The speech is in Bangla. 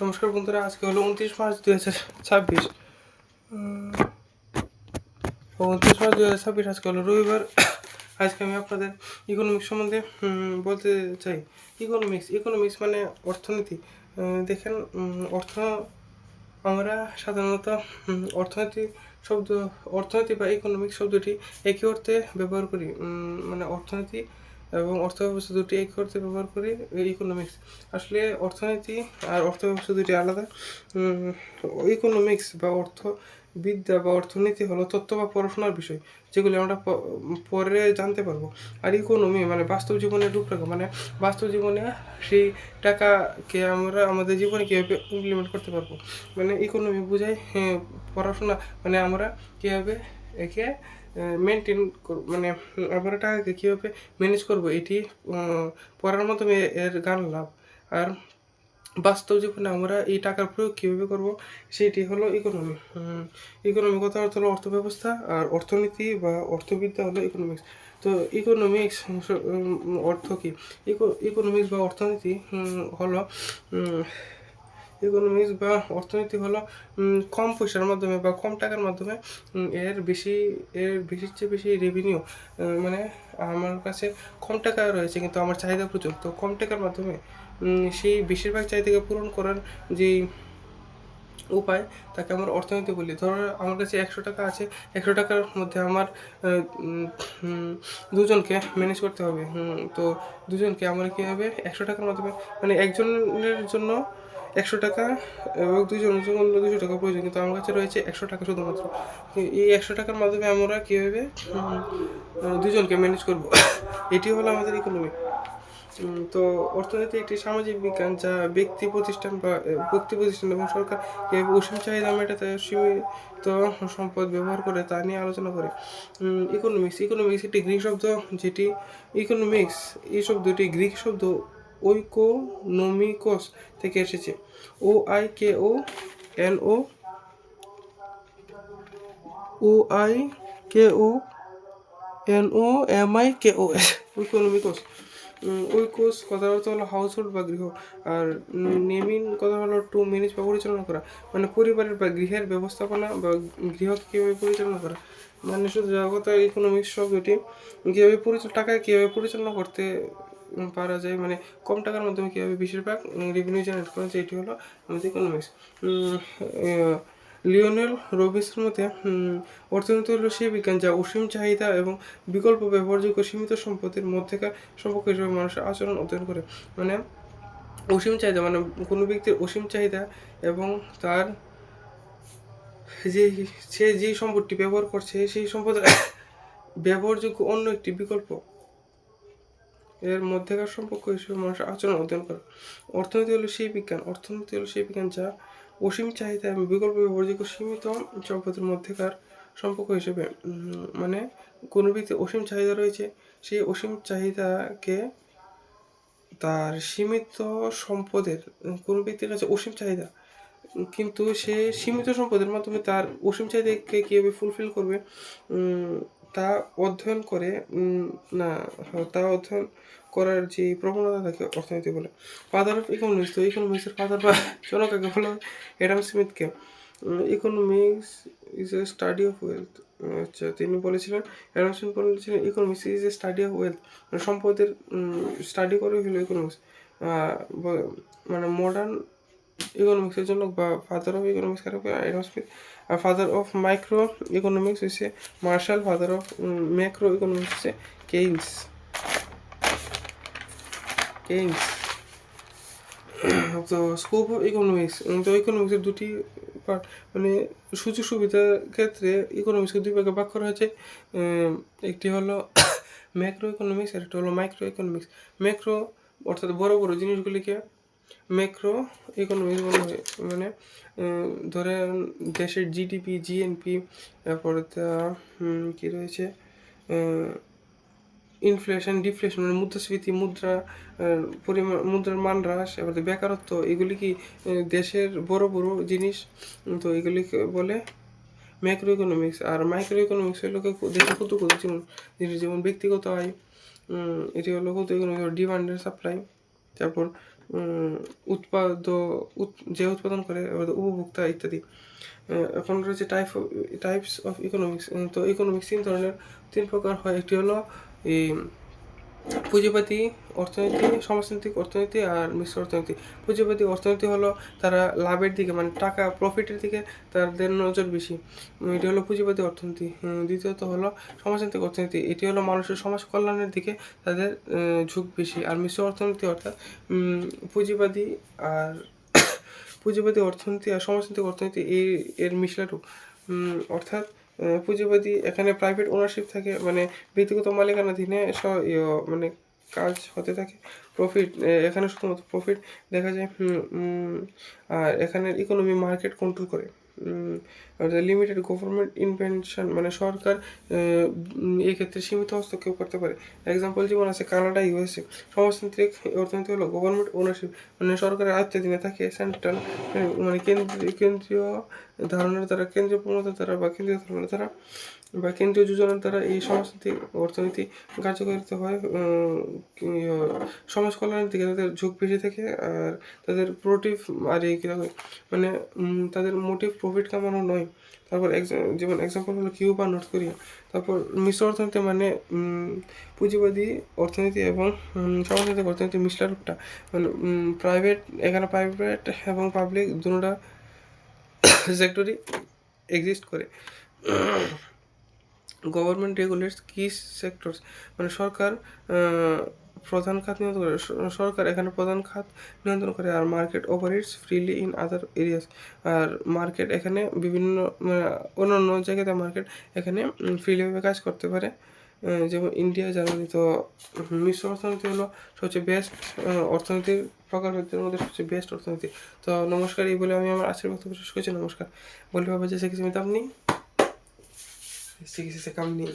নমস্কার বন্ধুরা, আজকে হলো 29 মার্চ 2026। 29 মার্চ 2026 আজকে হলো রবিবার। আজকে আমি আপনাদের ইকোনমিক্স সম্বন্ধে বলতে চাই। ইকোনমিক্স মানে অর্থনীতি। দেখেন, আমরা সাধারণত অর্থনীতি শব্দ অর্থনীতি বা ইকোনমিক্স শব্দটি একই অর্থে ব্যবহার করি। মানে অর্থনীতি এবং অর্থব্যবস্থা দুটি একই অর্থে ব্যবহার করি। ইকোনমিক্স আসলে অর্থনীতি আর অর্থব্যবস্থা দুটি আলাদা। ইকোনমিক্স বা অর্থবিদ্যা বা অর্থনীতি হলো তত্ত্ব বা পড়াশোনার বিষয়, যেগুলি আমরা পরে জানতে পারবো। আর ইকোনমি মানে বাস্তব জীবনের রূপরেখা, মানে বাস্তব জীবনে সেই টাকাকে আমরা আমাদের জীবনে কীভাবে ইমপ্লিমেন্ট করতে পারবো। মানে ইকোনমি বোঝায় পড়াশোনা, মানে আমরা কীভাবে একে মেনটেন মানে আমরা টাকাকে কীভাবে ম্যানেজ করবো, এটি পড়ার মাধ্যমে এর গান লাভ। আর বাস্তব জীবনে আমরা এই টাকার প্রয়োগ কীভাবে করবো সেটি হলো ইকোনমি। ইকোনমি কথা অর্থ হলো অর্থব্যবস্থা, আর অর্থনীতি বা অর্থবিদ্যা হলো ইকোনমিক্স। তো ইকোনমিক্স অর্থ কী? ইকোনমিক্স বা অর্থনীতি হলো ইকোনমিক্স বা অর্থনীতি হলো কম পয়সার মাধ্যমে বা কম টাকার মাধ্যমে এর বেশির চেয়ে বেশি রেভিনিউ, মানে আমার কাছে কম টাকা রয়েছে কিন্তু আমার চাহিদা প্রচুর, তো কম টাকার মাধ্যমে সেই বেশিরভাগ চাহিদাকে পূরণ করার যেই উপায়, তাকে আমরা অর্থনীতি বলি। ধরো আমার কাছে 100 টাকা আছে, 100 টাকার মধ্যে আমার দুজনকে ম্যানেজ করতে হবে। তো দুজনকে আমরা কীভাবে 100 টাকার মাধ্যমে, মানে একজনের জন্য 100 টাকা এবং দুজনের জন্য 200 টাকা প্রয়োজন, কিন্তু আমার কাছে রয়েছে 100 টাকা শুধুমাত্র। এই 100 টাকার মাধ্যমে আমরা কীভাবে দুজনকে ম্যানেজ করব, এটি হলো আমাদের ইকোনমি। তো অর্থনীতি একটি সামাজিক বিজ্ঞান যা ব্যক্তি প্রতিষ্ঠান এবং সরকার কীভাবে অসীম চাহিদা মেটাতে সীমিত সম্পদ ব্যবহার করে তা নিয়ে আলোচনা করে। ইকোনমিক্স একটি গ্রিক শব্দ, যেটি ইকোনমিক্স এই শব্দটি গ্রিক শব্দ ওইকোনমিকস থেকে এসেছে। OIKONOMIKOS economics. উইকোস কথার অর্থ হলো হাউসহোল্ড বা গৃহ, আর নেমিং কথা হলো টু ম্যানেজ বা পরিচালনা করা, মানে পরিবারের বা গৃহের ব্যবস্থাপনা বা গৃহকে কীভাবে পরিচালনা করা। মানে শুধু জগত ইকোনমিক্স শব্দটি কীভাবে টাকায় কীভাবে পরিচালনা করতে পারা যায়, মানে কম টাকার মাধ্যমে কীভাবে বেশিরভাগ রেভিনিউ জেনারেট করা যায়, এটি হলো আমাদের ইকোনমিক্স। লিওনেল রবিন্সের মতে অর্থনীতি হলো সেই বিজ্ঞান যা অসীম চাহিদা এবং বিকল্প ব্যবহারযোগ্য সীমিত সম্পদের মধ্যেকার সম্পর্ক হিসেবে মানুষের আচরণ অধ্যয়ন করে। মানে অসীম চাহিদা মানে কোনো ব্যক্তির অসীম চাহিদা এবং তার সে যেই সম্পদটি ব্যবহার করছে সেই সম্পদের ব্যবহারযোগ্য অন্য একটি বিকল্প, এর মধ্যেকার সম্পর্ক হিসেবে মানুষের আচরণ অধ্যয়ন করে। অর্থনীতি হলো সেই বিজ্ঞান যা অসীম চাহিদা এবং বিকল্প ব্যবহারযোগ্য সীমিত সম্পদের মধ্যেকার সম্পর্ক হিসেবে, মানে কোনো ব্যক্তির অসীম চাহিদা রয়েছে, সেই অসীম চাহিদাকে তার সীমিত সম্পদের, কোনো ব্যক্তির কাছে অসীম চাহিদা কিন্তু সে সীমিত সম্পদের মাধ্যমে তার অসীম চাহিদাকে কীভাবে ফুলফিল করবে তা অধ্যয়ন করে, তা অধ্যয়ন করার যে প্রবণতা তাকে অর্থনীতি বলে। ফাদার অফ ইকোনমিক্স, তো ইকোনমিক্সের ফাদার বা জনকাকে বলা হয় অ্যাডাম স্মিথকে। Economics is a study of wealth. আচ্ছা, তিনি বলেছিলেন, অ্যাডাম স্মিথ বলেছিলেন economics is a study of wealth, মানে সম্পদের স্টাডি করে হলো ইকোনমিক্স। মানে মডার্ন ইকোনমিক্সের জন্য বা father of economics Adam Smith. আর ফাদার অফ মাইক্রো ইকোনমিক্স হচ্ছে Marshall, father of macro economics হচ্ছে কেইন্স। তো স্কোপ অফ ইকোনমিক্স, তো ইকোনমিক্সের দুটি পার্ট, মানে সুযোগ সুবিধার ক্ষেত্রে ইকোনমিক্সকে দুই ভাগে ভাগ করা হয়েছে। একটি হলো ম্যাক্রো ইকোনমিক্স আর একটা হলো মাইক্রো ইকোনমিক্স। ম্যাক্রো অর্থাৎ বড় বড় জিনিসগুলিকে ম্যাক্রো ইকোনমিক্স বলা হয়। মানে ধরেন দেশের জিডিপি, জিএনপি, তারপরে কী রয়েছে ইনফ্লেশন, ডিফ্লেশন, মানে মুদ্রাস্ফীতি, মুদ্রার মান হ্রাস, এবার বেকারত্ব, এগুলি কি দেশের বড় বড় জিনিস, তো এগুলিকে বলে ম্যাক্রো ইকোনমিক্স। আর মাইক্রো ইকোনমিক্স হলো দেশের ক্ষুদ্র ক্ষুদ্র জিনিস, যেমন ব্যক্তিগত আয়, এটি হলো ক্ষুদ্র ইকোনমিক্স। ডিমান্ড অ্যান্ড সাপ্লাই, তারপর যে উৎপাদন করে উপভোক্তা ইত্যাদি। এখন রয়েছে টাইপস অফ ইকোনমিক্স। তো ইকোনমিক্স 3 প্রকার হয়। একটি হলো এই পুঁজিবাদী অর্থনীতি, সমাজতান্ত্রিক অর্থনীতি আর মিশ্র অর্থনীতি। পুঁজিবাদী অর্থনীতি হলো তারা লাভের দিকে মানে টাকা প্রফিটের দিকে তাদের নজর বেশি, এটি হলো পুঁজিবাদী অর্থনীতি। দ্বিতীয়ত হলো সমাজতান্ত্রিক অর্থনীতি, এটি হলো মানুষের সমাজ কল্যাণের দিকে তাদের ঝুঁক বেশি। আর মিশ্র অর্থনীতি অর্থাৎ পুঁজিবাদী আর পুঁজিবাদী অর্থনীতি আর সমাজতান্ত্রিক অর্থনীতি এর মিশলাটু। অর্থাৎ পুঁজিবাদী এখানে প্রাইভেট ওনারশিপ থাকে, মানে ব্যক্তিগত মালিকানাধীনে মানে কাজ হতে থাকে। প্রফিট, এখানে শুধুমাত্র প্রফিট দেখা যায়। আর এখানে ইকোনমি মার্কেট কন্ট্রোল করে। লিমিটেড গভর্নমেন্ট ইনভেনশন, মানে সরকার এই ক্ষেত্রে সীমিত হস্তক্ষেপ করতে পারে। এক্সাম্পল যেমন আছে কানাডা, ইউএসএ। সমাজতান্ত্রিক অর্থনীতি হলো গভর্নমেন্ট ওনারশিপ, মানে সরকারের আয়ত্তাধীনে থাকে। সেন্ট্রাল মানে কেন্দ্রীয় ধারণার দ্বারা, কেন্দ্রীয় প্রণোতার দ্বারা বা কেন্দ্রীয় ধারণার দ্বারা বা কেন্দ্রীয় যোজনার দ্বারা এই সমাজতান্ত্রিক অর্থনীতি কার্যকারিতা হয়। সমাজ কল্যাণের দিকে তাদের ঝোঁক বেশি থাকে। আর তাদের প্রোটিভ আর এই কীভাবে মানে তাদের মোটিভ প্রফিট কামানো নয়। তারপর যেমন এক্সাম্পল হলো কিউবা, নর্থ কোরিয়া। তারপর মিশ্র অর্থনীতি মানে পুঁজিবাদী অর্থনীতি এবং সমাজতান্ত্রিক অর্থনীতি মিশ্র রূপটা, মানে এখানে প্রাইভেট এবং পাবলিক দুটোটা সেক্টরই এক্সিস্ট করে। গভর্নমেন্ট রেগুলেটস কি সেক্টরস, মানে সরকার প্রধান খাত নিয়ন্ত্রণ করে, সরকার এখানে প্রধান খাত নিয়ন্ত্রণ করে। আর market operates freely in other areas, আর মার্কেট এখানে বিভিন্ন অন্যান্য জায়গাতে মার্কেট এখানে ফ্রিলিভাবে কাজ করতে পারে, যেমন ইন্ডিয়া, জার্মানি। তো মিশ্র অর্থনীতি হলো সবচেয়ে বেস্ট অর্থনীতির প্রকারভেদের মধ্যে সবচেয়ে বেস্ট অর্থনীতি। তো নমস্কার, এই বলে আমি আমার আজকের বক্তব্য শেষ করছি। নমস্কার। বলতে পারবো যে সে কিছু আমি দাম নেই, সে কিছু সে কাম নেই।